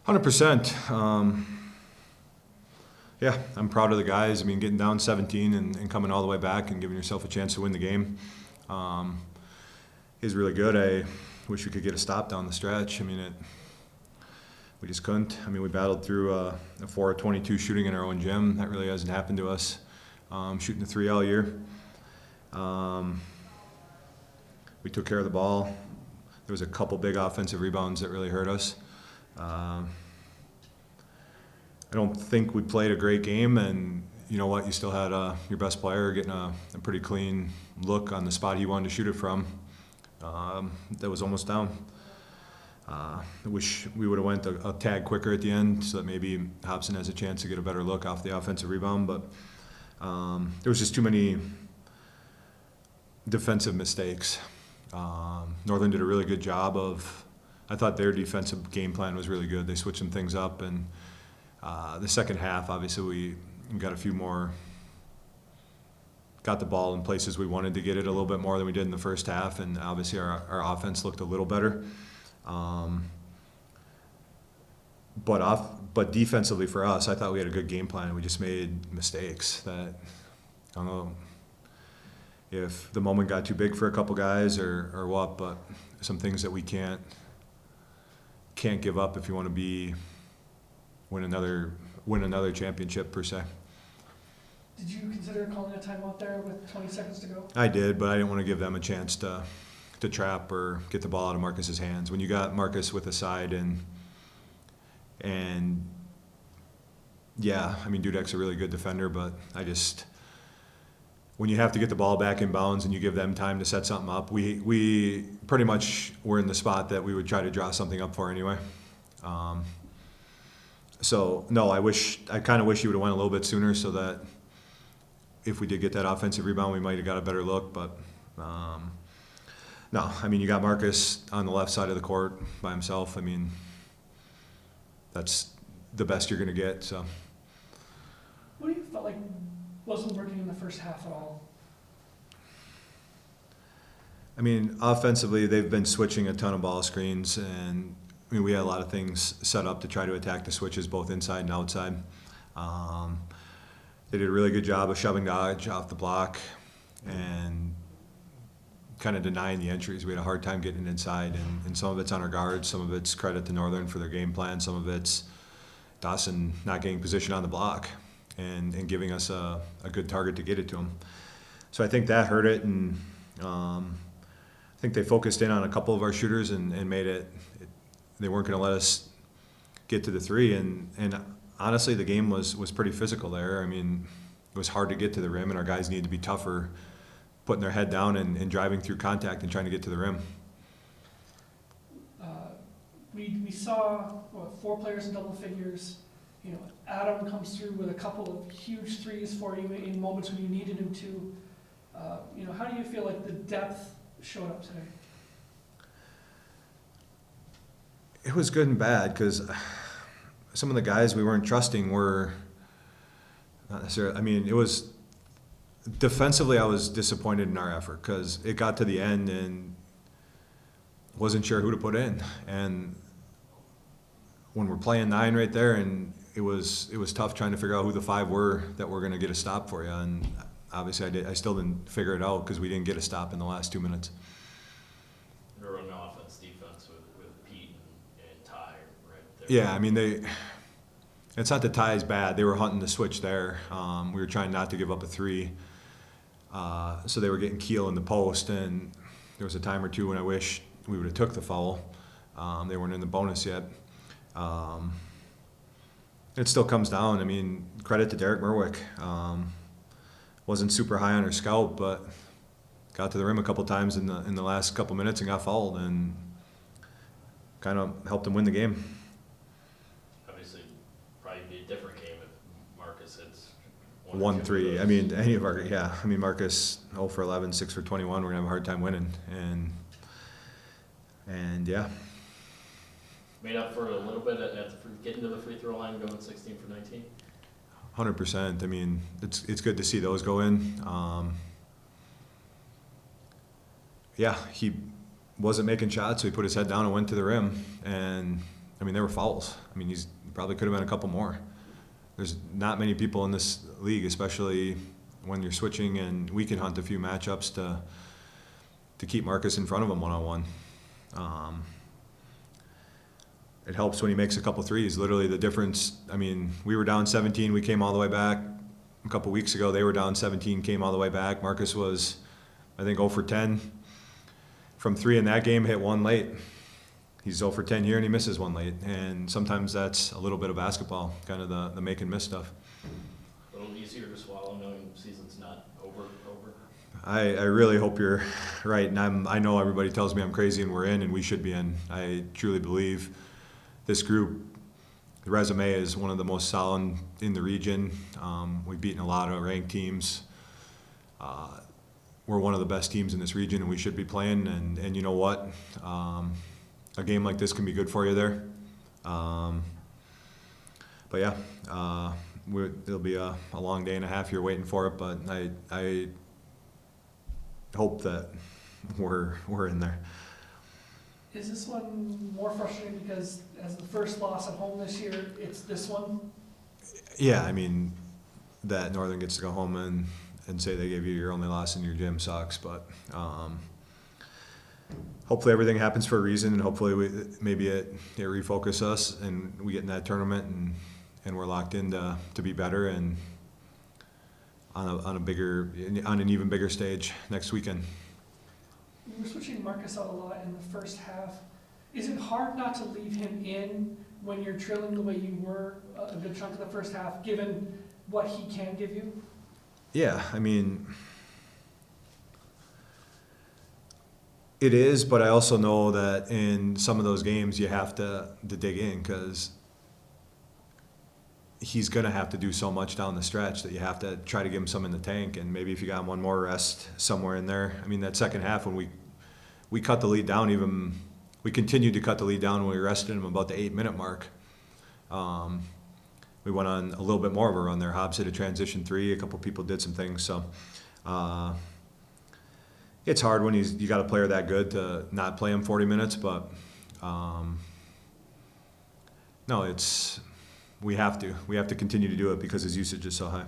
100%. Yeah, I'm proud of the guys. I mean, getting down 17 and coming all the way back and giving yourself a chance to win the game is really good. I wish we could get a stop down the stretch. I mean, we just couldn't. I mean, we battled through a 4 of 22 shooting in our own gym. That really hasn't happened to us. Shooting the 3 all year. We took care of the ball. There was a couple big offensive rebounds that really hurt us. I don't think we played a great game, and you know what? You still had your best player getting a pretty clean look on the spot he wanted to shoot it from. That was almost down. I wish we would have went a tag quicker at the end so that maybe Hobson has a chance to get a better look off the offensive rebound, but there was just too many defensive mistakes. Northern did a really good job of, I thought their defensive game plan was really good. They switched some things up, and the second half, obviously we got a few more, got the ball in places we wanted to get it a little bit more than we did in the first half, and obviously our offense looked a little better. But defensively for us, I thought we had a good game plan, and we just made mistakes that, I don't know if the moment got too big for a couple guys or what, but some things that we can't give up if you want to win another championship per se. Did you consider calling a timeout there with 20 seconds to go? I did, but I didn't want to give them a chance to trap or get the ball out of Marcus's hands. When you got Marcus with a side and yeah, I mean, Dudek's a really good defender, but when you have to get the ball back in bounds and you give them time to set something up, we pretty much were in the spot that we would try to draw something up for anyway. So no, I kind of wish you would have went a little bit sooner so that if we did get that offensive rebound, we might have got a better look, but no, I mean, you got Marcus on the left side of the court by himself. I mean, that's the best you're going to get. So, what do you felt like wasn't working in the first half at all? I mean, offensively, they've been switching a ton of ball screens, and I mean, we had a lot of things set up to try to attack the switches, both inside and outside. They did a really good job of shoving Dodge off the block and kind of denying the entries. We had a hard time getting inside, and some of it's on our guards, some of it's credit to Northern for their game plan, some of it's Dawson not getting position on the block and giving us a good target to get it to him. So I think that hurt it, and I think they focused in on a couple of our shooters and made they weren't going to let us get to the three, and honestly, the game was pretty physical there. I mean, it was hard to get to the rim, and our guys needed to be tougher, putting their head down and driving through contact and trying to get to the rim. We saw 4 players in double figures. You know, Adam comes through with a couple of huge threes for you in moments when you needed him to. You know, how do you feel like the depth showed up today? It was good and bad because some of the guys we weren't trusting were not necessarily. I mean, it was defensively. I was disappointed in our effort because it got to the end and wasn't sure who to put in. And when we're playing 9 right there, and it was tough trying to figure out who the 5 were that were going to get a stop for you. And obviously, I still didn't figure it out because we didn't get a stop in the last 2 minutes. They're running offense, defense with Pete and Ty right there. Yeah, I mean it's not that Ty is bad. They were hunting the switch there. We were trying not to give up a 3, so they were getting Keel in the post, and there was a time or two when I wish we would have took the foul. They weren't in the bonus yet. It still comes down. I mean, credit to Derek Merwick. Wasn't super high on her scout, but got to the rim a couple times in the last couple minutes and got fouled, and kind of helped him win the game. Obviously, probably be a different game if Marcus hits 1-3. I mean, any of our, yeah. I mean, Marcus 0 for 11, 6 for 21. We're gonna have a hard time winning, and yeah. Made up for a little bit at getting to the free throw line, going 16 for 19. 100%. I mean, it's good to see those go in. Yeah, he wasn't making shots, so he put his head down and went to the rim. And I mean, there were fouls. I mean, he's probably could have been a couple more. There's not many people in this league, especially when you're switching, and we can hunt a few matchups to keep Marcus in front of him one-on-one. It helps when he makes a couple threes. Literally the difference, I mean, we were down 17, we came all the way back. A couple weeks ago, they were down 17, came all the way back. Marcus was, I think, 0 for 10 from 3 in that game, hit 1 late. He's 0 for 10 here, and he misses 1 late. And sometimes that's a little bit of basketball, kind of the make and miss stuff. A little easier to swallow knowing the season's not over. I really hope you're right, and I know everybody tells me I'm crazy and we're in, and we should be in. I truly believe this group, the resume is one of the most solid in the region. We've beaten a lot of ranked teams. We're one of the best teams in this region, and we should be playing. And you know what? A game like this can be good for you there. But yeah, it'll be a long day and a half. You're waiting for it, but I hope that we're in there. Is this one more frustrating because as the first loss at home this year, it's this one? Yeah, I mean, that Northern gets to go home and say they gave you your only loss in your gym sucks, but hopefully everything happens for a reason, and hopefully maybe it refocuses us and we get in that tournament and we're locked in to be better and on an even bigger stage next weekend. You were switching Marcus out a lot in the first half. Is it hard not to leave him in when you're trailing the way you were a good chunk of the first half, given what he can give you? Yeah, I mean, it is, but I also know that in some of those games you have to dig in because he's going to have to do so much down the stretch that you have to try to give him some in the tank. And maybe if you got one more rest somewhere in there. I mean, that second half when we cut the lead down, we continued to cut the lead down when we rested him about the 8-minute mark. We went on a little bit more of a run there. Hobbs hit a transition 3. A couple people did some things. So it's hard when you got a player that good to not play him 40 minutes. But no, we have to continue to do it because his usage is so high.